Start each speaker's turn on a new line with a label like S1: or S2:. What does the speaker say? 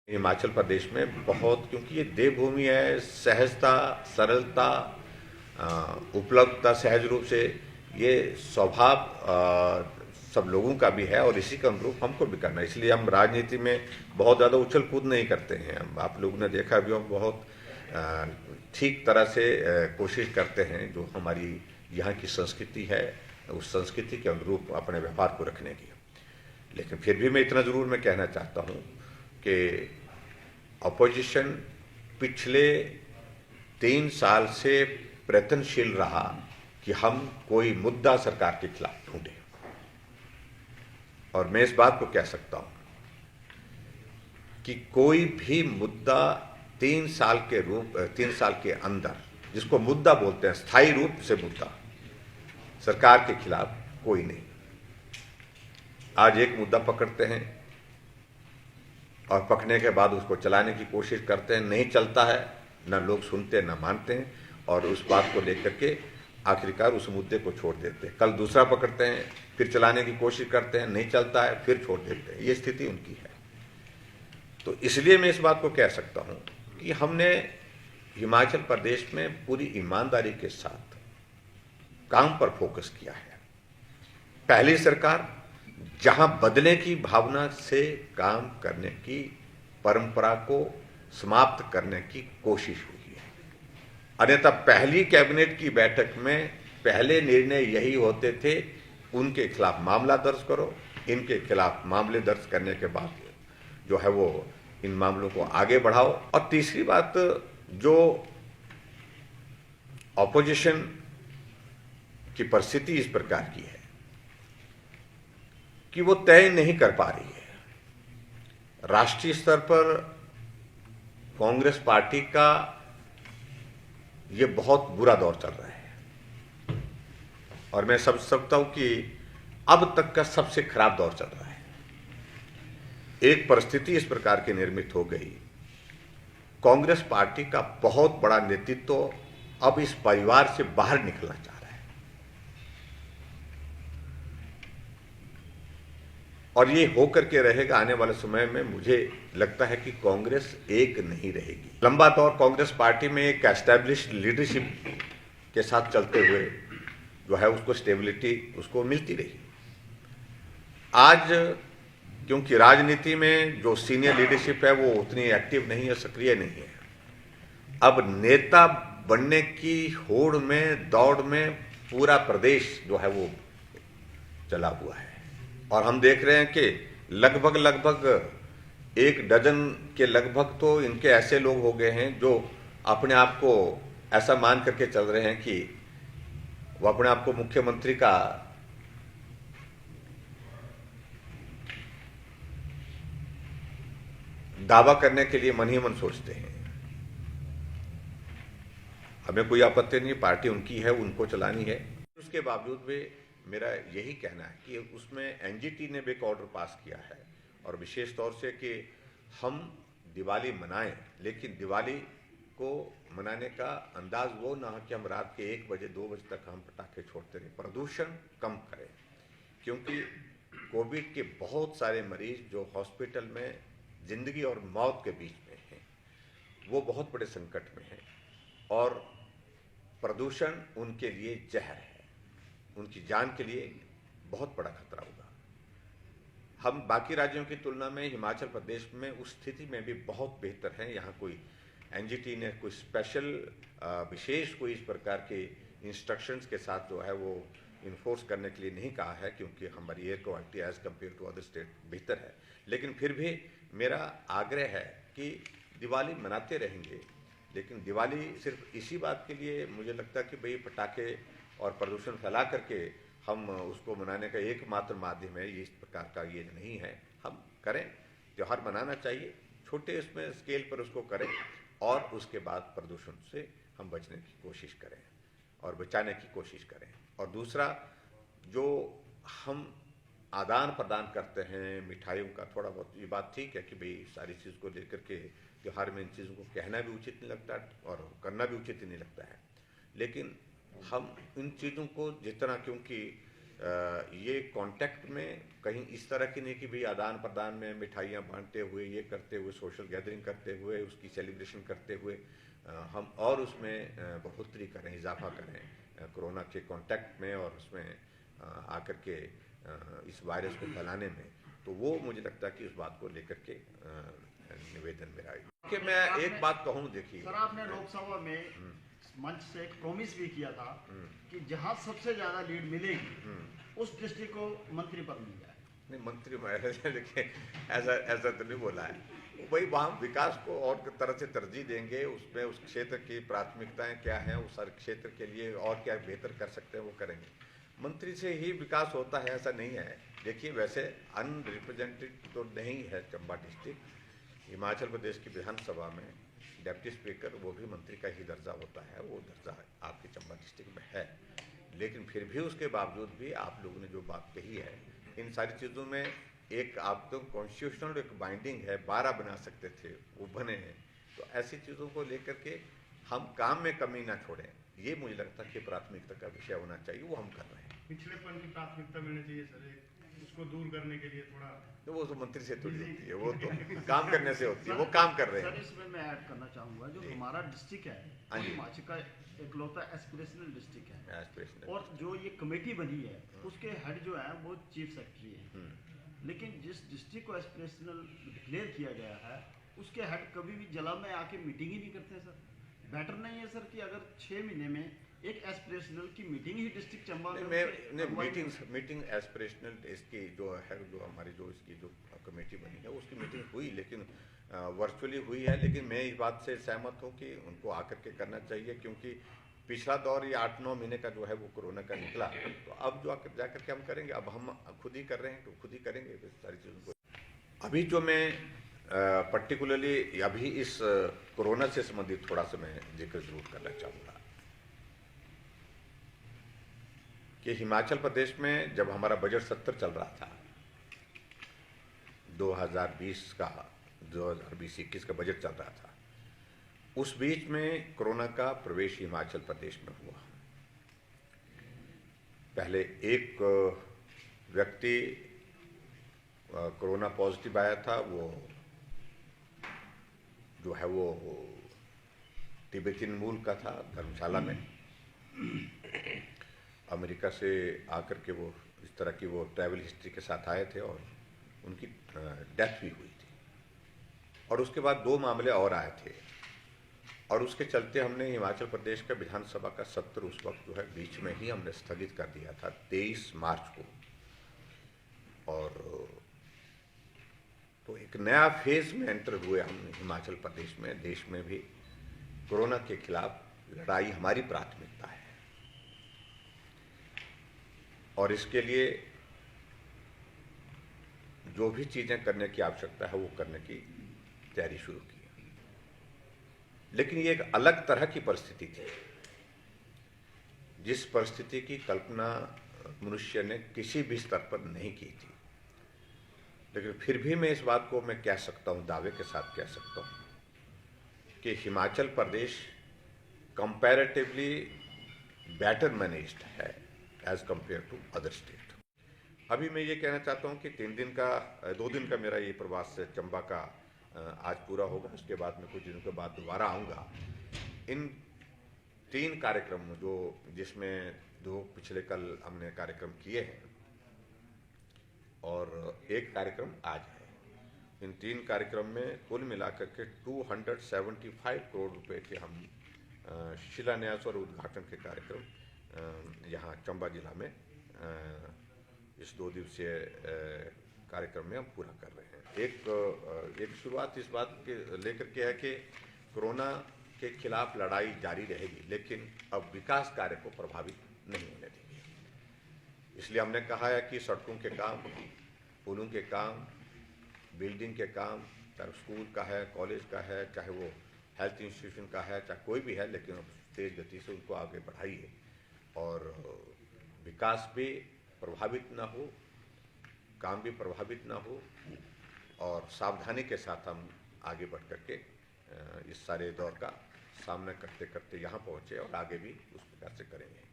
S1: हिमाचल प्रदेश में बहुत, क्योंकि ये देवभूमि है, सहजता, सरलता, उपलब्धता, सहज रूप से ये स्वभाव सब लोगों का भी है और इसी के अनुरूप हमको भी करना है। इसलिए हम राजनीति में बहुत ज़्यादा उछल कूद नहीं करते हैं। हम, आप लोगों ने देखा भी, हम बहुत ठीक तरह से कोशिश करते हैं जो हमारी यहाँ की संस्कृति है उस संस्कृति के अनुरूप अपने व्यवहार को रखने की। लेकिन फिर भी मैं इतना ज़रूर मैं कहना चाहता हूँ कि अपोजिशन पिछले 3 साल से प्रयत्नशील रहा कि हम कोई मुद्दा सरकार के खिलाफ ढूंढें, और मैं इस बात को कह सकता हूं कि कोई भी मुद्दा 3 साल के अंदर, जिसको मुद्दा बोलते हैं, स्थायी रूप से मुद्दा सरकार के खिलाफ कोई नहीं। आज एक मुद्दा पकड़ते हैं और पकड़ने के बाद उसको चलाने की कोशिश करते हैं, नहीं चलता है, ना लोग सुनते ना मानते हैं, और उस बात को लेकर के आखिरकार उस मुद्दे को छोड़ देते हैं। कल दूसरा पकड़ते हैं, फिर चलाने की कोशिश करते हैं, नहीं चलता है, फिर छोड़ देते हैं। ये स्थिति उनकी है। तो इसलिए मैं इस बात को कह सकता हूं कि हमने हिमाचल प्रदेश में पूरी ईमानदारी के साथ काम पर फोकस किया है। पहली सरकार जहां बदले की भावना से काम करने की परंपरा को समाप्त करने की कोशिश हुई है। अन्यथा पहली कैबिनेट की बैठक में पहले निर्णय यही होते थे, उनके खिलाफ मामला दर्ज करो, इनके खिलाफ मामले दर्ज करने के बाद जो है वो इन मामलों को आगे बढ़ाओ। और तीसरी बात, जो ऑपोजिशन की परिस्थिति इस प्रकार की है कि वो तय नहीं कर पा रही है। राष्ट्रीय स्तर पर कांग्रेस पार्टी का ये बहुत बुरा दौर चल रहा है, और मैं समझ सकता हूं कि अब तक का सबसे खराब दौर चल रहा है। एक परिस्थिति इस प्रकार की निर्मित हो गई, कांग्रेस पार्टी का बहुत बड़ा नेतृत्व अब इस परिवार से बाहर निकलना चाह रहा है, और ये होकर के रहेगा आने वाले समय में। मुझे लगता है कि कांग्रेस एक नहीं रहेगी। लंबा दौर कांग्रेस पार्टी में एक एस्टैब्लिश्ड लीडरशिप के साथ चलते हुए जो है उसको स्टेबिलिटी उसको मिलती रही। आज क्योंकि राजनीति में जो सीनियर लीडरशिप है वो उतनी एक्टिव नहीं है, सक्रिय नहीं है, अब नेता बनने की होड़ में, दौड़ में पूरा प्रदेश जो है वो चला हुआ है। और हम देख रहे हैं कि लगभग 1 डजन के लगभग तो इनके ऐसे लोग हो गए हैं जो अपने आप को ऐसा मान करके चल रहे हैं कि वो अपने आप को मुख्यमंत्री का दावा करने के लिए मन ही मन सोचते हैं। हमें कोई आपत्ति नहीं, पार्टी उनकी है, उनको चलानी है। उसके बावजूद भी मेरा यही कहना है कि उसमें एनजीटी ने भी एक ऑर्डर पास किया है, और विशेष तौर से कि हम दिवाली मनाएं, लेकिन दिवाली को मनाने का अंदाज वो ना कि हम रात के 1 बजे 2 बजे तक हम पटाखे छोड़ते रहे। प्रदूषण कम करें, क्योंकि कोविड के बहुत सारे मरीज जो हॉस्पिटल में जिंदगी और मौत के बीच में हैं, वो बहुत बड़े संकट में हैं, और प्रदूषण उनके लिए जहर है, उनकी जान के लिए बहुत बड़ा खतरा होगा। हम बाकी राज्यों की तुलना में हिमाचल प्रदेश में उस स्थिति में भी बहुत बेहतर हैं। यहाँ कोई एनजीटी ने कोई स्पेशल विशेष कोई इस प्रकार के इंस्ट्रक्शंस के साथ जो है वो इन्फोर्स करने के लिए नहीं कहा है, क्योंकि हमारी air quality as compare to other state बेहतर है। लेकिन फिर भी मेरा आग्रह है कि दिवाली मनाते रहेंगे, लेकिन दिवाली सिर्फ इसी बात के लिए मुझे लगता है कि भाई पटाखे और प्रदूषण फैला करके हम उसको मनाने का एकमात्र माध्यम है, ये इस प्रकार का ये नहीं है। हम करें, त्यौहार मनाना चाहिए, छोटे इसमें स्केल पर उसको करें, और उसके बाद प्रदूषण से हम बचने की कोशिश करें और बचाने की कोशिश करें। और दूसरा, जो हम आदान प्रदान करते हैं मिठाइयों का, थोड़ा बहुत ये बात ठीक है कि भाई सारी चीज़ को लेकर के त्यौहार में इन चीज़ों को कहना भी उचित नहीं लगता और करना भी उचित नहीं लगता है, लेकिन हम इन चीज़ों को जितना, क्योंकि ये कांटेक्ट में कहीं इस तरह की नहीं कि भाई आदान प्रदान में मिठाइयाँ बांटते हुए, ये करते हुए, सोशल गैदरिंग करते हुए, उसकी सेलिब्रेशन करते हुए हम और उसमें बढ़ोतरी करें, इजाफा करें कोरोना के कांटेक्ट में और उसमें आकर के इस वायरस को फैलाने में। तो वो मुझे लगता है कि उस बात को लेकर के निवेदन मेरा है कि मैं एक बात कहूँ। देखिए
S2: सर, आपने लोकसभा में मंच से एक प्रॉमिस भी किया था कि जहां सबसे ज्यादा लीड मिलेगी उस डिस्ट्रिक्ट को मंत्री पद मिल जाए।
S1: नहीं, मंत्री देखिए ऐसा तो नहीं बोला है। वही वहाँ विकास को और तरह से तरजीह देंगे, उसमें उस क्षेत्र की प्राथमिकताएं क्या हैं, उस हर क्षेत्र के लिए और क्या बेहतर कर सकते हैं वो करेंगे। मंत्री से ही विकास होता है ऐसा नहीं है। देखिए वैसे अनरिप्रेजेंटेड तो नहीं है चंबा डिस्ट्रिक्ट। हिमाचल प्रदेश की विधानसभा में डिप्टी स्पीकर वो भी मंत्री का ही दर्जा होता है, वो दर्जा आपके चंबा डिस्ट्रिक्ट में है। लेकिन फिर भी उसके बावजूद भी आप लोगों ने जो बात कही है, इन सारी चीज़ों में एक आप तो कॉन्स्टिट्यूशनल एक बाइंडिंग है, 12 बना सकते थे, वो बने हैं। तो ऐसी चीज़ों को लेकर के हम काम में कमी ना छोड़ें, ये मुझे लगता है कि प्राथमिकता का विषय होना चाहिए, वो हम कर रहे हैं।
S3: पिछलेपन की प्राथमिकता मिलनी चाहिए सर, उसको दूर करने के लिए थोड़ा
S1: तो वो तो मंत्री से थोड़ी होती है, वो तो काम करने से होती है, वो काम कर रहे हैं।
S2: सर, इसमें मैं ऐड करना चाहूँगा, जो हमारा डिस्ट्रिक्ट है वो हिमाचल का इकलौता एस्पिरेशनल डिस्ट्रिक्ट है।
S1: एस्पिरेशनल।
S2: और जो ये कमेटी बनी है उसके हेड जो है वो चीफ सेक्रेटरी है। लेकिन जिस डिस्ट्रिक्ट को एस्पिरेशनल डिक्लेयर किया गया है उसके हेड कभी भी जिला में आके मीटिंग ही नहीं करते सर। बेटर नहीं है सर कि अगर 6 महीने में एक एस्पिरेशनल की मीटिंग ही डिस्ट्रिक्ट चंबा में
S1: मीटिंग एस्पिरेशनल इसकी जो है, जो हमारी जो इसकी जो कमेटी बनी है उसकी मीटिंग हुई, लेकिन वर्चुअली हुई है। लेकिन मैं इस बात से सहमत हूँ कि उनको आकर के करना चाहिए, क्योंकि पिछला दौर ये 8-9 महीने का जो है वो कोरोना का निकला। तो अब जो आकर जाकर के हम करेंगे, अब हम खुद ही कर रहे हैं तो खुद ही करेंगे सारी चीज़ों को। अभी जो मैं पर्टिकुलरली अभी इस कोरोना से संबंधित थोड़ा सा मैं जिक्र जरूर करना चाहूँगा कि हिमाचल प्रदेश में जब हमारा बजट सत्र चल रहा था 2020 का, 2020-21 का बजट चल रहा था, उस बीच में कोरोना का प्रवेश हिमाचल प्रदेश में हुआ। पहले एक व्यक्ति कोरोना पॉजिटिव आया था, वो जो है वो तिब्बतियन मूल का था, धर्मशाला में अमेरिका से आकर के वो इस तरह की वो ट्रैवल हिस्ट्री के साथ आए थे और उनकी डेथ भी हुई थी। और उसके बाद 2 मामले और आए थे और उसके चलते हमने हिमाचल प्रदेश का विधानसभा का सत्र उस वक्त जो है बीच में ही हमने स्थगित कर दिया था 23 मार्च को। और तो एक नया फेज में एंटर हुए हम हिमाचल प्रदेश में। देश में भी कोरोना के खिलाफ लड़ाई हमारी प्राथमिकता है और इसके लिए जो भी चीज़ें करने की आवश्यकता है वो करने की तैयारी शुरू की। लेकिन ये एक अलग तरह की परिस्थिति थी, जिस परिस्थिति की कल्पना मनुष्य ने किसी भी स्तर पर नहीं की थी। लेकिन फिर भी मैं इस बात को मैं कह सकता हूँ, दावे के साथ कह सकता हूँ कि Himachal Pradesh comparatively better managed है as compare to other state. अभी मैं ये कहना चाहता हूँ कि 2 दिन का मेरा ये प्रवास चंबा का आज पूरा होगा। उसके बाद मैं कुछ दिनों के बाद दोबारा आऊँगा। इन 3 कार्यक्रम जो जिसमें 2 पिछले कल हमने कार्यक्रम किए हैं और एक कार्यक्रम आज है, इन 3 कार्यक्रम में कुल मिलाकर के 275 करोड़ रुपए के हम शिलान्यास और उद्घाटन के कार्यक्रम यहाँ चंबा जिला में इस 2 दिवसीय कार्यक्रम में हम पूरा कर रहे हैं। एक शुरुआत इस बात के लेकर के है कि कोरोना के खिलाफ लड़ाई जारी रहेगी, लेकिन अब विकास कार्य को प्रभावित नहीं होने देंगे। इसलिए हमने कहा है कि सड़कों के काम, पुलों के काम, बिल्डिंग के काम, चाहे स्कूल का है, कॉलेज का है, चाहे वो हेल्थ इंस्टीट्यूशन का है, चाहे कोई भी है, लेकिन तेज़ गति से उनको आगे बढ़ाइए और विकास भी प्रभावित ना हो, काम भी प्रभावित ना हो और सावधानी के साथ हम आगे बढ़ करके इस सारे दौर का सामना करते करते यहाँ पहुँचे और आगे भी उस प्रकार से करेंगे।